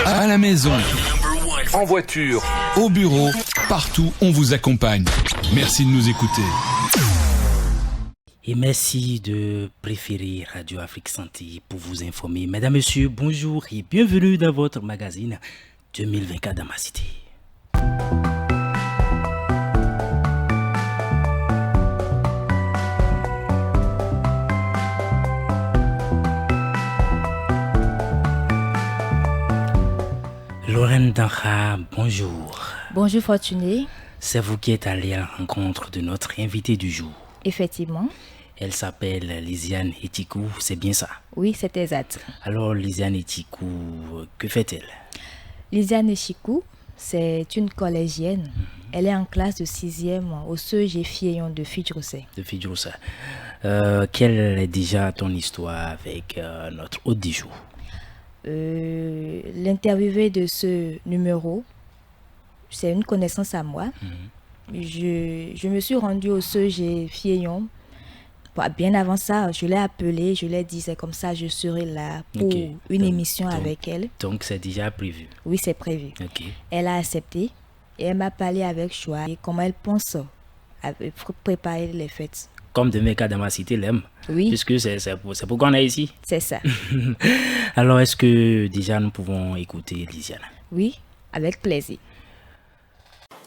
À la maison, en voiture, au bureau, partout, on vous accompagne. Merci de nous écouter. Et merci de préférer Radio Afrique Santé pour vous informer. Mesdames, Messieurs, bonjour et bienvenue dans votre magazine 2024 dans ma cité. Lorraine Danha, bonjour. Bonjour Fortuné. C'est vous qui êtes allé à la rencontre de notre invité du jour. Effectivement. Elle s'appelle Lisiane Etikou, c'est bien ça? Oui, c'est exact. Alors Lisiane Etikou, que fait-elle? Lisiane Etikou, c'est une collégienne. Elle est en classe de 6e au CEG Filleyon de Fidjousset. Quelle est déjà ton histoire avec notre hôte du jour? L'interviewé de ce numéro, c'est une connaissance à moi. Je me suis rendue au CEG Filleyon. Bien avant ça, je l'ai appelée, je l'ai dit, c'est comme ça, je serai là pour une émission avec elle. Donc, c'est déjà prévu? Oui, c'est prévu. Elle a accepté et elle m'a parlé avec choix et comment elle pense à préparer les fêtes. Comme de mes cas dans ma cité l'aime. Oui. Puisque c'est pourquoi on est ici. C'est ça. Alors, est-ce que déjà nous pouvons écouter Lisiane? Oui, avec plaisir.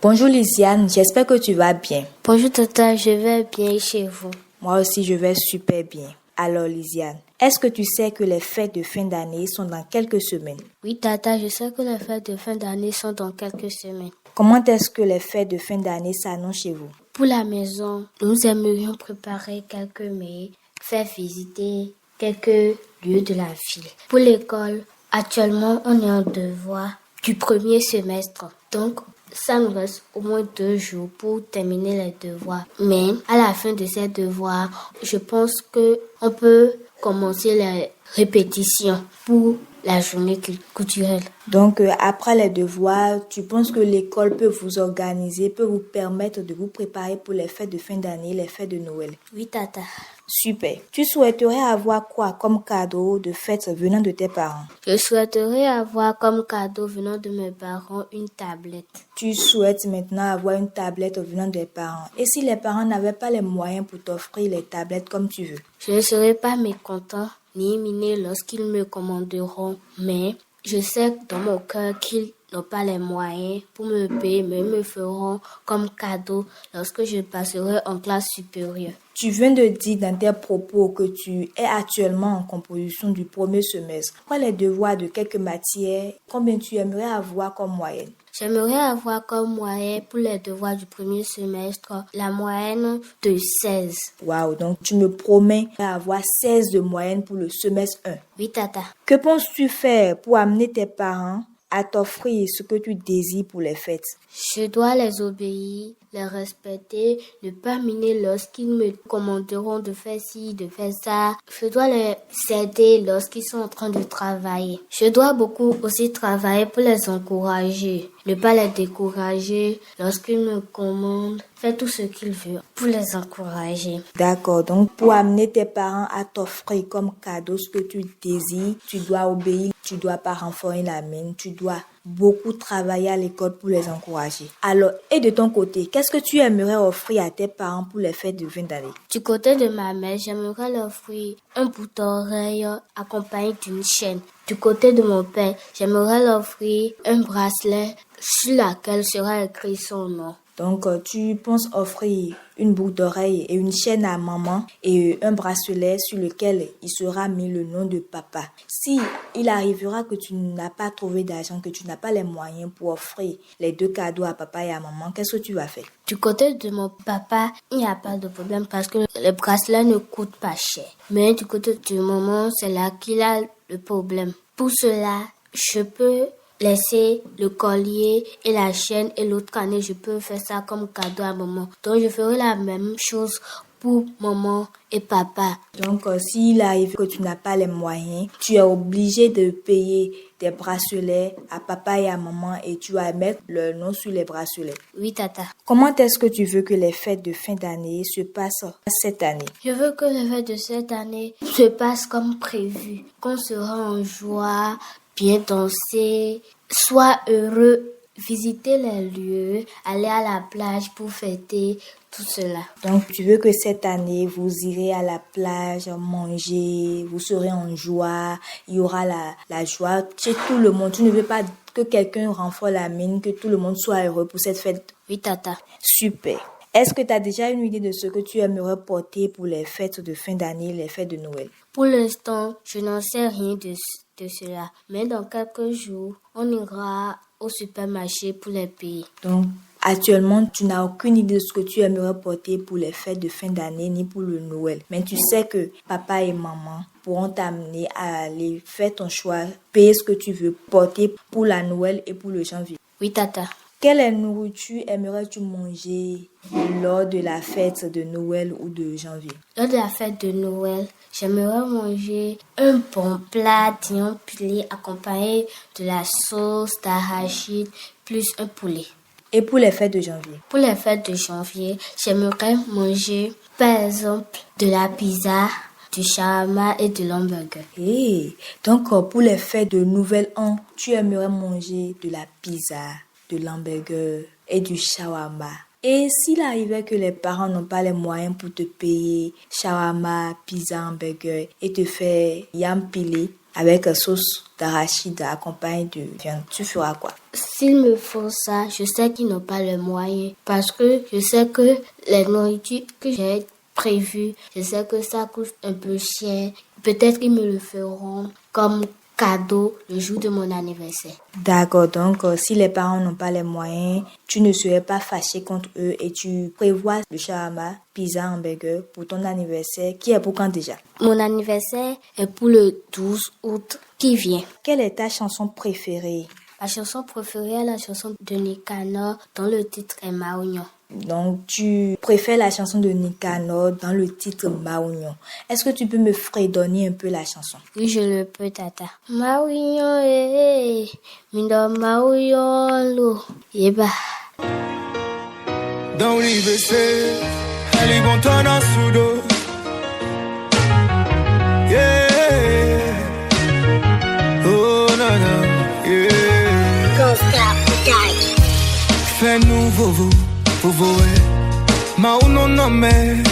Bonjour Lisiane, j'espère que tu vas bien. Bonjour Tata, je vais bien chez vous. Moi aussi, je vais super bien. Alors Lisiane, est-ce que tu sais que les fêtes de fin d'année sont dans quelques semaines? Oui Tata, je sais que les fêtes de fin d'année sont dans quelques semaines. Comment est-ce que les fêtes de fin d'année s'annoncent chez vous? Pour la maison, nous aimerions préparer quelques mets, faire visiter quelques lieux de la ville. Pour l'école, actuellement, on est en devoir du premier semestre. Donc, ça nous reste au moins 2 jours pour terminer les devoirs. Mais à la fin de ces devoirs, je pense qu'on peut commencer les répétitions pour la journée culturelle. Donc, après les devoirs, tu penses que l'école peut vous organiser, peut vous permettre de vous préparer pour les fêtes de fin d'année, les fêtes de Noël? Oui, Tata. Super. Tu souhaiterais avoir quoi comme cadeau de fête venant de tes parents? Je souhaiterais avoir comme cadeau venant de mes parents une tablette. Tu souhaites maintenant avoir une tablette venant des parents. Et si les parents n'avaient pas les moyens pour t'offrir les tablettes comme tu veux? Je ne serais pas mécontent ni éminé lorsqu'ils me commanderont, mais je sais dans mon cœur qu'ils n'ont pas les moyens pour me payer, mais ils me feront comme cadeau lorsque je passerai en classe supérieure. Tu viens de dire dans tes propos que tu es actuellement en composition du premier semestre. Après les devoirs de quelques matières, combien tu aimerais avoir comme moyenne? J'aimerais avoir comme moyenne pour les devoirs du premier semestre la moyenne de 16. Waouh, donc tu me promets d'avoir 16 de moyenne pour le semestre 1. Oui, Tata. Que penses-tu faire pour amener tes parents à t'offrir ce que tu désires pour les fêtes? Je dois les obéir, les respecter, ne pas miner lorsqu'ils me commanderont de faire ci, de faire ça. Je dois les aider lorsqu'ils sont en train de travailler. Je dois beaucoup aussi travailler pour les encourager, ne pas les décourager lorsqu'ils me commandent. Faire tout ce qu'ils veulent pour les encourager. D'accord, donc pour amener tes parents à t'offrir comme cadeau ce que tu désires, tu dois obéir, tu dois pas renforcer la mine, tu dois beaucoup travailler à l'école pour les encourager. Alors, et de ton côté, qu'est-ce que tu aimerais offrir à tes parents pour les fêtes de fin d'année? Du côté de ma mère, j'aimerais leur offrir un bouton d'oreille accompagné d'une chaîne. Du côté de mon père, j'aimerais leur offrir un bracelet sur lequel sera écrit son nom. Donc, tu penses offrir une boucle d'oreille et une chaîne à maman et un bracelet sur lequel il sera mis le nom de papa. Si il arrivera que tu n'as pas trouvé d'argent, que tu n'as pas les moyens pour offrir les 2 cadeaux à papa et à maman, qu'est-ce que tu vas faire? Du côté de mon papa, il n'y a pas de problème parce que le bracelet ne coûte pas cher. Mais du côté de maman, c'est là qu'il a le problème. Pour cela, je peux laisser le collier et la chaîne et l'autre année, je peux faire ça comme cadeau à maman. Donc, je ferai la même chose pour maman et papa. Donc, s'il arrive que tu n'as pas les moyens, tu es obligé de payer des bracelets à papa et à maman et tu vas mettre leur nom sur les bracelets. Oui, Tata. Comment est-ce que tu veux que les fêtes de fin d'année se passent cette année? Je veux que les fêtes de cette année se passent comme prévu, qu'on sera en joie, bien danser, sois heureux, visiter les lieux, aller à la plage pour fêter tout cela. Donc, tu veux que cette année, vous irez à la plage, manger, vous serez en joie, il y aura la joie chez tout le monde. Tu ne veux pas que quelqu'un renfort la mine, que tout le monde soit heureux pour cette fête? Oui, tata. Super. Est-ce que tu as déjà une idée de ce que tu aimerais porter pour les fêtes de fin d'année, les fêtes de Noël? Pour l'instant, je n'en sais rien de cela. Mais dans quelques jours, on ira au supermarché pour les payer. Donc, actuellement, tu n'as aucune idée de ce que tu aimerais porter pour les fêtes de fin d'année ni pour le Noël. Mais tu sais que papa et maman pourront t'amener à aller faire ton choix, payer ce que tu veux porter pour la Noël et pour le janvier. Oui, tata. Quelle nourriture aimerais-tu manger lors de la fête de Noël ou de janvier? Lors de la fête de Noël, j'aimerais manger un bon plat d'oignons pilés accompagné de la sauce d'arachide plus un poulet. Et pour les fêtes de janvier? Pour les fêtes de janvier, j'aimerais manger par exemple de la pizza, du shawarma et de l'hamburger. Donc pour les fêtes de Nouvel An, tu aimerais manger de la pizza, de l'hamburger et du shawarma. Et s'il arrivait que les parents n'ont pas les moyens pour te payer shawarma, pizza, hamburger et te faire yam pilé avec sauce d'arachide accompagnée de viande, tu feras quoi? S'ils me font ça, je sais qu'ils n'ont pas les moyens parce que je sais que les nourritures que j'ai prévues, je sais que ça coûte un peu cher. Peut-être qu'ils me le feront comme cadeau le jour de mon anniversaire. D'accord, donc si les parents n'ont pas les moyens, tu ne serais pas fâché contre eux et tu prévois le shawarma, pizza, hamburger pour ton anniversaire qui est pour quand déjà? Mon anniversaire est pour le 12 août qui vient. Quelle est ta chanson préférée? Ma chanson préférée est la chanson de Nicanor dont le titre est Maoignon. Donc, tu préfères la chanson de Nicanor dans le titre Maoignon. Est-ce que tu peux me fredonner un peu la chanson? Oui, je le peux, tata. Maoignon, mindo Maoignon, lo, yeba. Dans l'IBC, elle est bon ton en soudo. Yeah. Oh, non, non, yeah. Fais-nous vovo. Ma uno no me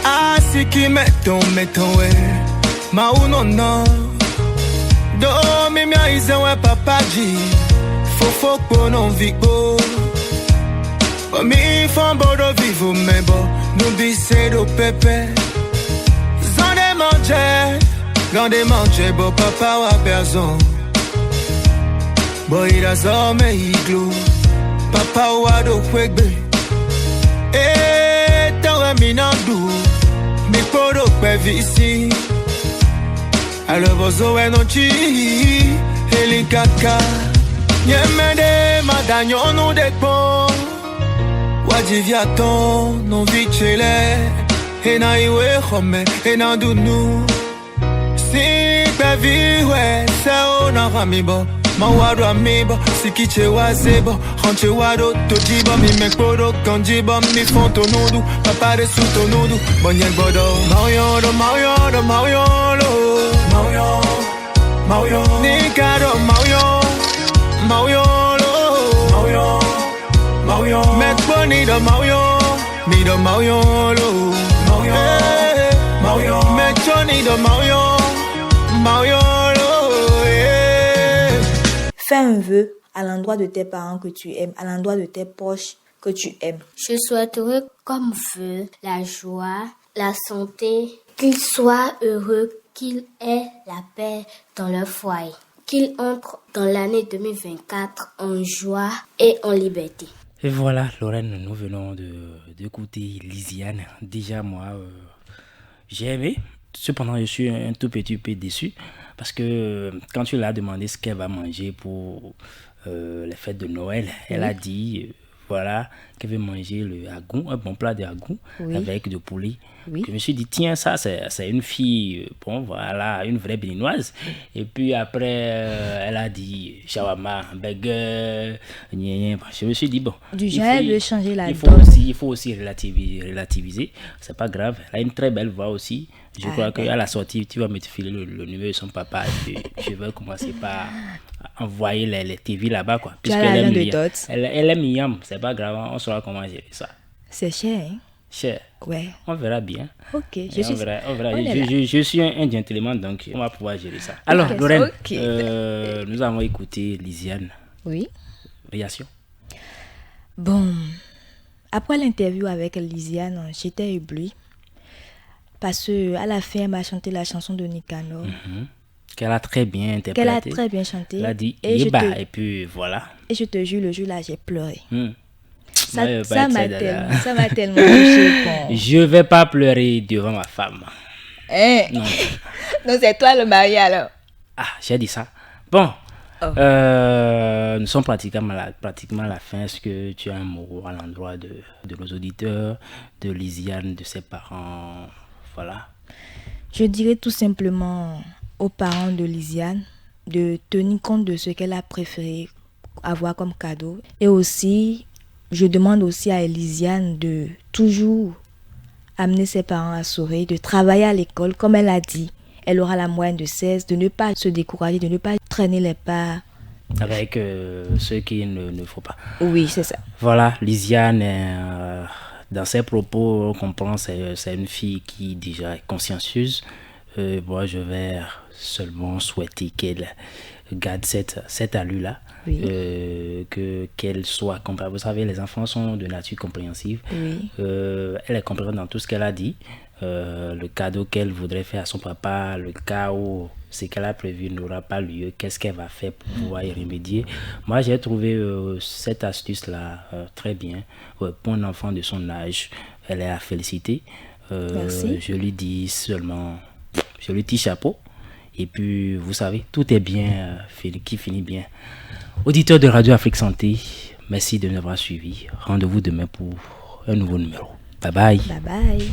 Asi ki meton we Ma uno no Do mi mia ize we papaji Fofo po non vipo O mi fambo do vivo mebo Nubi se do pepe Gande manje bo papa wa berzon Bo ira zo me iglo Papa wado kwegbe tawa minandu mi podo kwevisi alobozo wenochi helikaka nyemede madanyo no dekpo wajiviaton no vichele ena iwe khome ena dunu si kweviwe se ona ramibo Mawado amibo, sikiche wazebo Hanche wado, tojibo Mi mekpodo, kanjibo Mi fonto nudu, papare suto nudu Bonye bodo Maoyodo, maoyodo, maoyolo Maoyo Nikado, maoyolo Maoyo Mekponido, Mido maoyolo Maoyo Mechonido, maoyolo Fais un vœu à l'endroit de tes parents que tu aimes, à l'endroit de tes proches que tu aimes. Je souhaiterais comme vœu la joie, la santé, qu'ils soient heureux, qu'ils aient la paix dans leur foyer, qu'ils entrent dans l'année 2024 en joie et en liberté. Et voilà, Lorraine, nous venons d'écouter Lisiane. Déjà, moi, j'ai aimé. Cependant, je suis un tout petit peu déçu. Parce que quand tu l'as demandé ce qu'elle va manger pour les fêtes de Noël, elle a dit voilà, qu'elle veut manger le agou, un bon plat de agou avec du poulet. Oui. Je me suis dit, tiens, ça, c'est une fille, bon, voilà, une vraie béninoise. Et puis après, elle a dit shawarma, burger, je me suis dit, bon. Du genre, elle veut changer la donne. Il faut aussi relativiser. C'est pas grave. Elle a une très belle voix aussi. Je crois qu'à la sortie, tu vas me filer le numéro de son papa. Je vais commencer par envoyer les TV là-bas, quoi. Elle aime Miam, c'est pas grave, on saura comment gérer ça. C'est cher, hein? Cher. Ouais. On verra bien. Ok, on verra. Je suis un gentleman, donc on va pouvoir gérer ça. Alors, okay, Lorraine, nous avons écouté Lisiane. Oui. Réaction? Bon, après l'interview avec Lisiane, j'étais éblouie. Parce qu'à la fin, elle m'a chanté la chanson de Nicanor. Qu'elle a très bien interprété. Qu'elle a très bien chanté. Elle a dit et puis voilà. Et je te jure, le jour-là, j'ai pleuré. Ça m'a tellement touché. Bon. Je vais pas pleurer devant ma femme. Non. Donc c'est toi le mari alors. Ah, j'ai dit ça. Bon. Nous sommes pratiquement à la fin. Est-ce que tu as un mot à l'endroit de nos auditeurs, de Lisiane, de ses parents? Voilà. Je dirais tout simplement aux parents de Lisiane de tenir compte de ce qu'elle a préféré avoir comme cadeau. Et aussi, je demande aussi à Lisiane de toujours amener ses parents à Soré, de travailler à l'école. Comme elle a dit, elle aura la moyenne de 16, de ne pas se décourager, de ne pas traîner les pas. Avec ce qu'il ne faut pas. Oui, c'est ça. Voilà, Lisiane, dans ses propos, on comprend c'est une fille qui déjà est consciencieuse. Moi, je vais seulement souhaiter qu'elle garde cette allure-là. Oui. Qu'elle soit compréhensive. Vous savez, les enfants sont de nature compréhensive. Oui. Elle est compréhensive dans tout ce qu'elle a dit. Le cadeau qu'elle voudrait faire à son papa, le cas où ce qu'elle a prévu n'aura pas lieu, qu'est-ce qu'elle va faire pour pouvoir y remédier. Moi, j'ai trouvé cette astuce-là très bien. Pour un enfant de son âge, elle est à féliciter. Merci. Je lui dis seulement, je lui dis chapeau. Et puis, vous savez, tout est bien, qui finit bien. Auditeurs de Radio Afrique Santé, merci de nous avoir suivis. Rendez-vous demain pour un nouveau numéro. Bye bye. Bye bye.